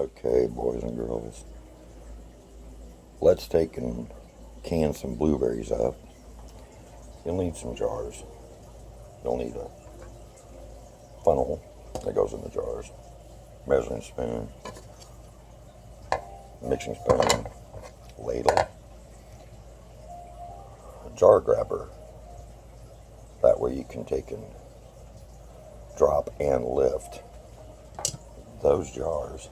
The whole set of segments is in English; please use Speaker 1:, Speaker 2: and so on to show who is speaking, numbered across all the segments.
Speaker 1: Okay, boys and girls, let's take and can some blueberries up. You'll need some jars. You'll need a funnel that goes in the jars, measuring spoon, mixing spoon, ladle, a jar grabber. That way you can take and drop and lift those jars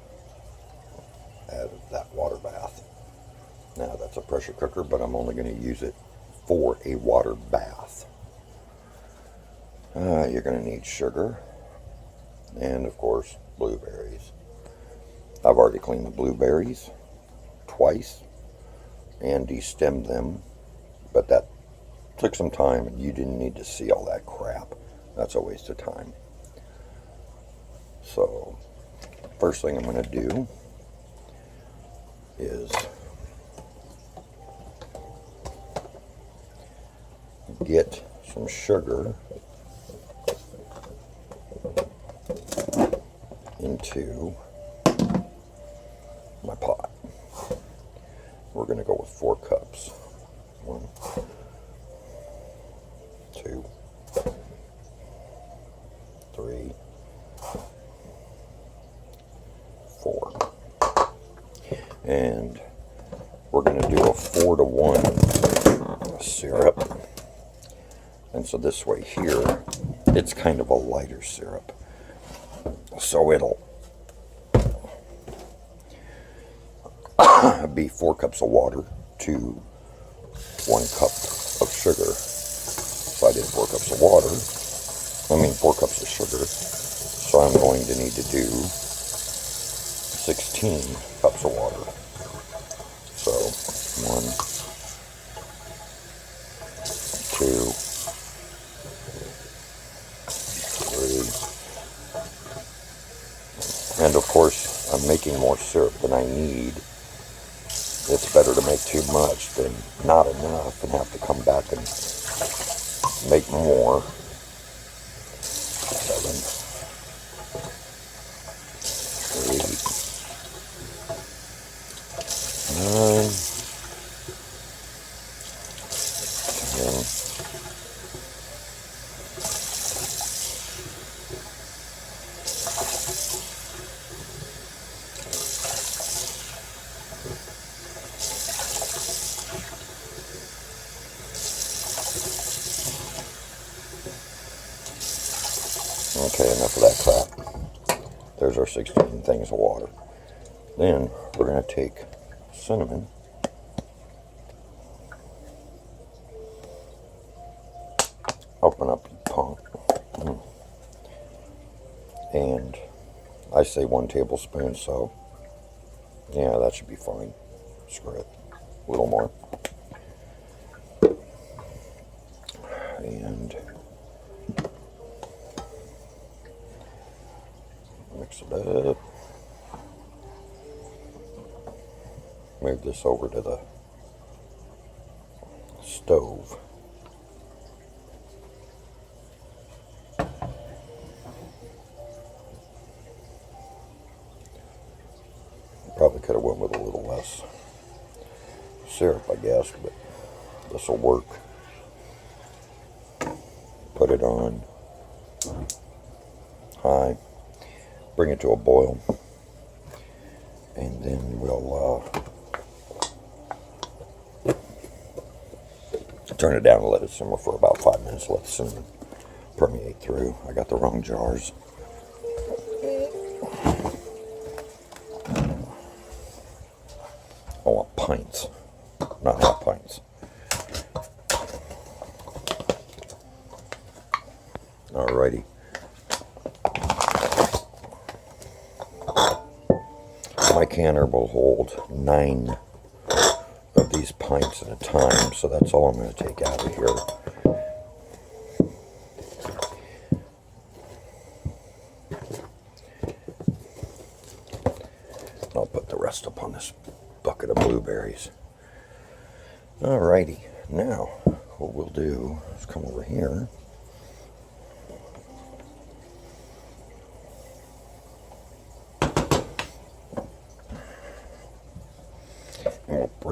Speaker 1: out of that water bath. Now that's a pressure cooker, but I'm only going to use it for a water bath. You're going to need sugar and of course blueberries. I've already cleaned the blueberries twice and destemmed them, but that took some time and you didn't need to see all that crap. That's a waste of time. So first thing I'm going to do is get some sugar into my pot. We're going to go with 4 cups. 1, 2, 3, 4. And we're going to do a 4-to-1 syrup. And so this way here, it's kind of a lighter syrup. So it'll be 4 cups of water to 1 cup of sugar. So I did 4 cups of water. 4 cups of sugar. So I'm going to need to do 16 cups of water. So 1, 2, 3, and of course I'm making more syrup than I need. It's better to make too much than not enough and have to come back and make more. 7, 8, 9, 10, 11. Okay, enough of that crap. There's our 16 things of water. Then we're going to take cinnamon, open up the pot, and I say 1 tablespoon, so yeah, that should be fine. Screw it, a little more. And mix it up. Move this over to the stove. Probably could have went with a little less syrup, I guess, but this will work. Put it on high. Bring it to a boil, and then we'll turn it down and let it simmer for about 5 minutes. Let the cinnamon permeate through. I got the wrong jars. I want pints, not half pints. Alrighty. My canner will hold 9 of these pints at a time, so that's all I'm going to take out of here. I'll put the rest up on this bucket of blueberries. Alrighty, now what we'll do is come over here.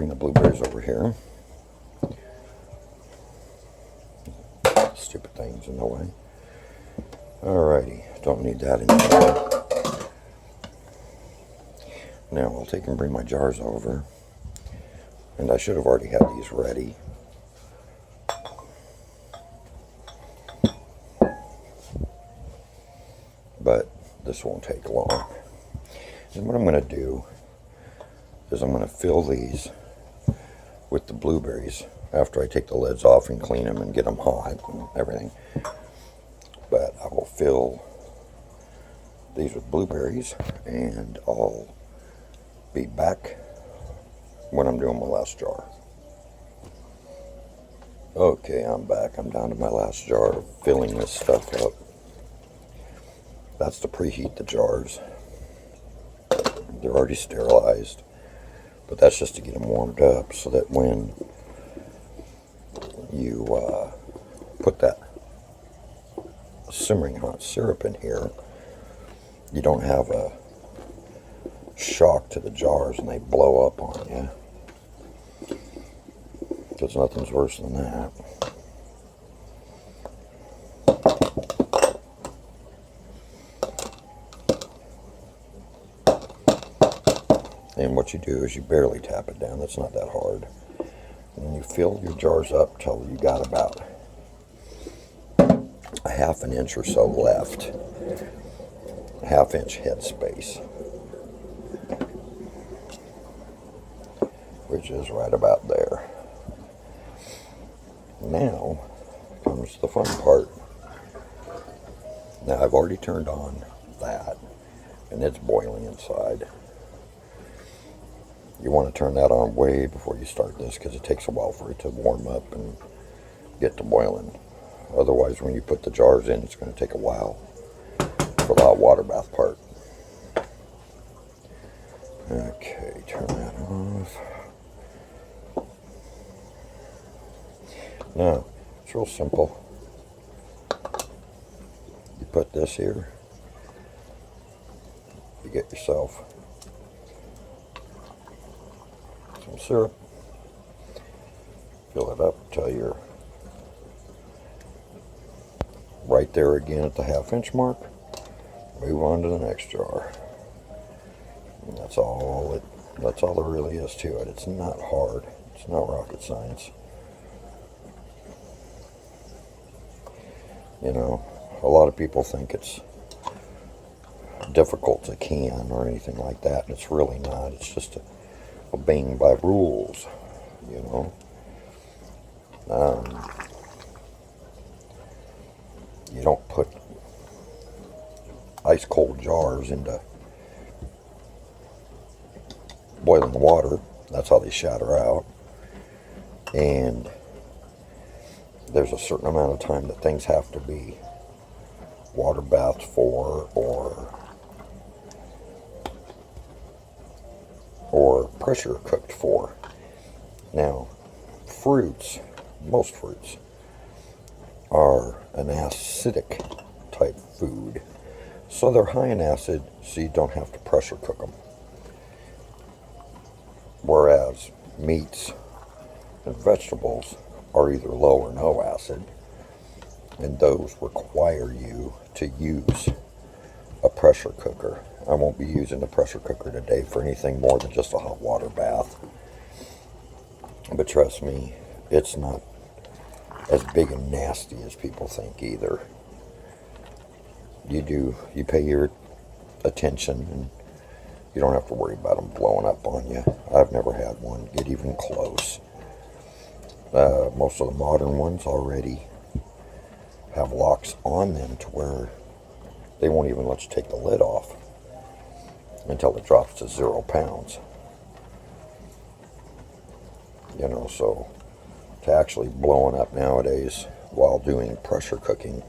Speaker 1: bring the blueberries over here. Stupid things in the way. Alrighty, don't need that anymore. Now I'll take and bring my jars over. And I should have already had these ready. But this won't take long. And what I'm going to do is I'm going to fill these with the blueberries after I take the lids off and clean them and get them hot and everything. But I will fill these with blueberries, and I'll be back when I'm doing my last jar. Okay, I'm back. I'm down to my last jar of filling this stuff up. That's to preheat the jars. They're already sterilized, but that's just to get them warmed up so that when you put that simmering hot syrup in here, you don't have a shock to the jars and they blow up on you, because nothing's worse than that. And what you do is you barely tap it down. That's not that hard. And you fill your jars up till you got about a half an inch or so left. Half-inch head space. Which is right about there. Now comes the fun part. Now I've already turned on that, and it's boiling inside. You want to turn that on way before you start this, because it takes a while for it to warm up and get to boiling. Otherwise, when you put the jars in, it's going to take a while for the hot water bath part. Okay, turn that off. Now, it's real simple. You put this here. You get yourself some syrup. Fill it up till you're right there again at the half-inch mark. Move on to the next jar. And that's all there really is to it. It's not hard. It's not rocket science. You know, a lot of people think it's difficult to can or anything like that, and it's really not. It's just obeying by rules, you know. You don't put ice cold jars into boiling water. That's how they shatter out. And there's a certain amount of time that things have to be water bathed for, or pressure cooked for. Now, fruits, most fruits, are an acidic type food. So they're high in acid, so you don't have to pressure cook them. Whereas meats and vegetables are either low or no acid, and those require you to use a pressure cooker. I won't be using the pressure cooker today for anything more than just a hot water bath. But trust me, it's not as big and nasty as people think either. You pay your attention, and you don't have to worry about them blowing up on you. I've never had one get even close. Most of the modern ones already have locks on them to where they won't even let you take the lid off until it drops to 0 pounds. You know, so to actually blowing up nowadays while doing pressure cooking,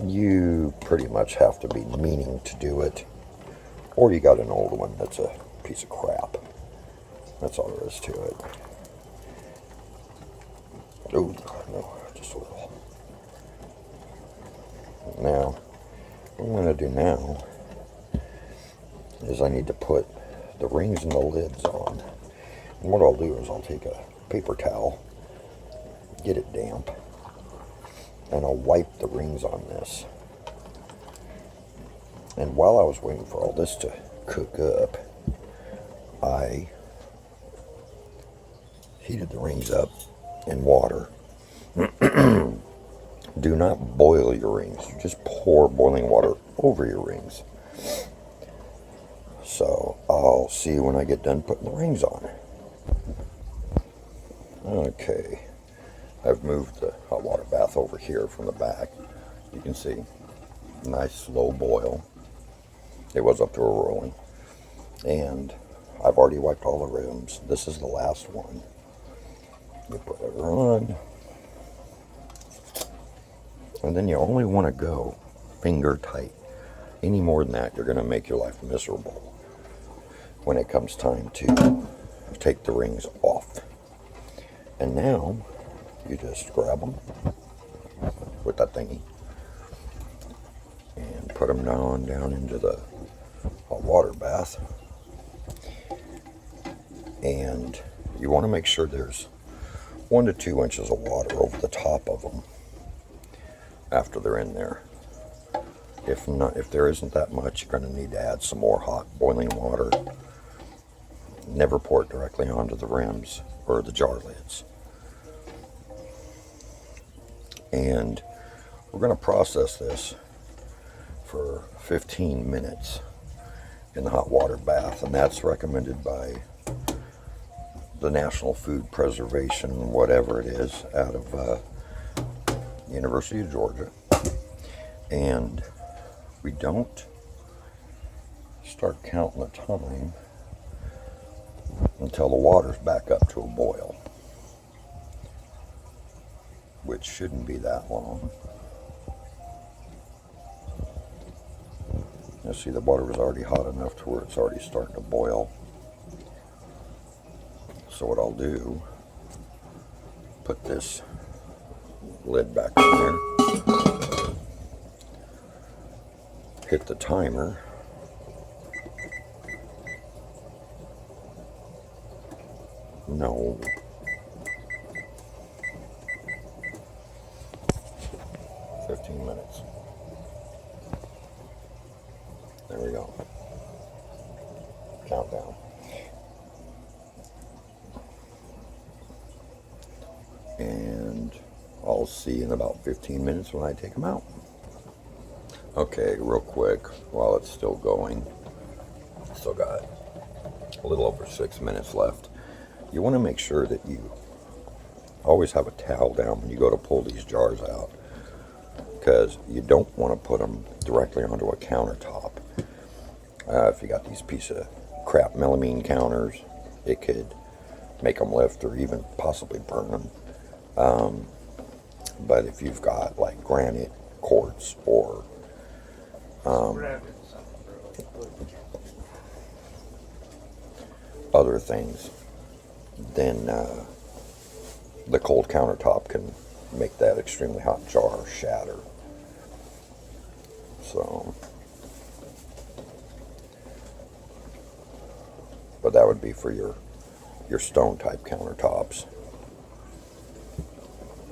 Speaker 1: you pretty much have to be meaning to do it, or you got an old one that's a piece of crap. That's all there is to it. Oh, no, just a little. Now, what I'm going to do now is I need to put the rings and the lids on. And what I'll do is I'll take a paper towel, get it damp, and I'll wipe the rings on this. And while I was waiting for all this to cook up, I heated the rings up in water. Do not boil your rings. You just pour boiling water over your rings. So I'll see you when I get done putting the rings on. Okay, I've moved the hot water bath over here from the back. You can see, nice slow boil. It was up to a rolling. And I've already wiped all the rims. This is the last one. You put it on. And then you only want to go finger tight. Any more than that, you're going to make your life miserable when it comes time to take the rings off. And now, you just grab them with that thingy and put them down into the hot water bath. And you want to make sure there's 1 to 2 inches of water over the top of them after they're in there. If not, if there isn't that much, you're going to need to add some more hot boiling water. Never pour it directly onto the rims or the jar lids. And we're going to process this for 15 minutes in the hot water bath, and that's recommended by the National Food Preservation, whatever it is, out of University of Georgia. And we don't start counting the time until the water's back up to a boil, which shouldn't be that long. You see, the water was already hot enough to where it's already starting to boil. So what I'll do, put this lid back in there, hit the timer, no, 15 minutes. There we go. Countdown. And I'll see in about 15 minutes when I take them out. Okay, real quick, while it's still going, still got a little over 6 minutes left. You want to make sure that you always have a towel down when you go to pull these jars out, because you don't want to put them directly onto a countertop. If you got these piece of crap melamine counters, it could make them lift or even possibly burn them. But if you've got like granite, quartz, or other things, then the cold countertop can make that extremely hot jar shatter. So, but that would be for your stone type countertops.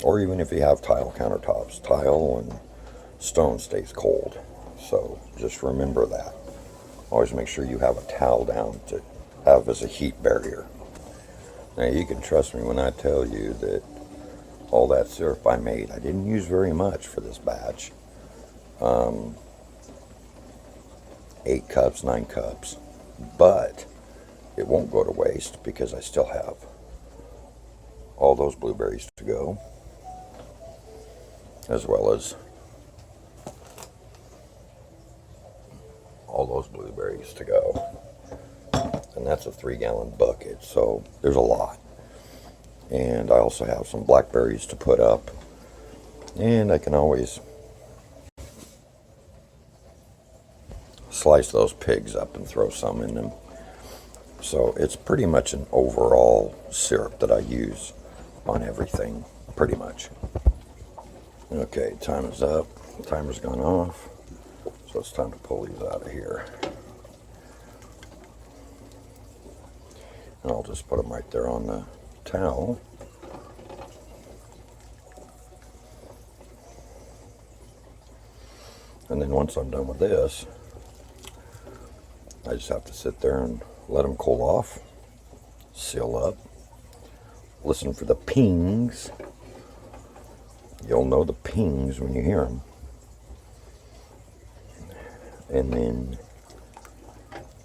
Speaker 1: Or even if you have tile countertops, tile and stone stays cold. So just remember that. Always make sure you have a towel down to have as a heat barrier. Now you can trust me when I tell you that all that syrup I made, I didn't use very much for this batch. 8 cups, 9 cups. But it won't go to waste because I still have all those blueberries to go, as well as all those blueberries to go. And that's a 3-gallon bucket, so there's a lot. And I also have some blackberries to put up, and I can always slice those pigs up and throw some in them. So it's pretty much an overall syrup that I use on everything, pretty much. Okay, time is up. The timer's gone off, so it's time to pull these out of here. And I'll just put them right there on the towel. And then once I'm done with this, I just have to sit there and let them cool off, seal up, listen for the pings. You'll know the pings when you hear them. And then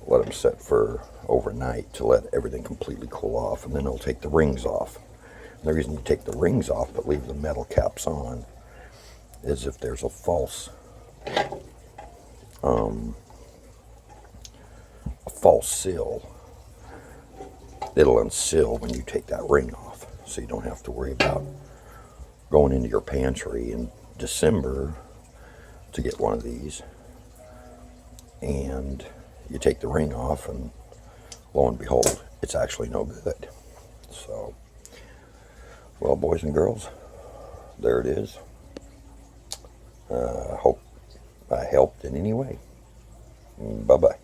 Speaker 1: let them set for overnight to let everything completely cool off, and then I'll take the rings off. And the reason you take the rings off but leave the metal caps on is if there's a false seal, it'll unseal when you take that ring off, so you don't have to worry about going into your pantry in December to get one of these and you take the ring off and lo and behold, it's actually no good. So, well, boys and girls, there it is. Hope I helped in any way. Bye-bye.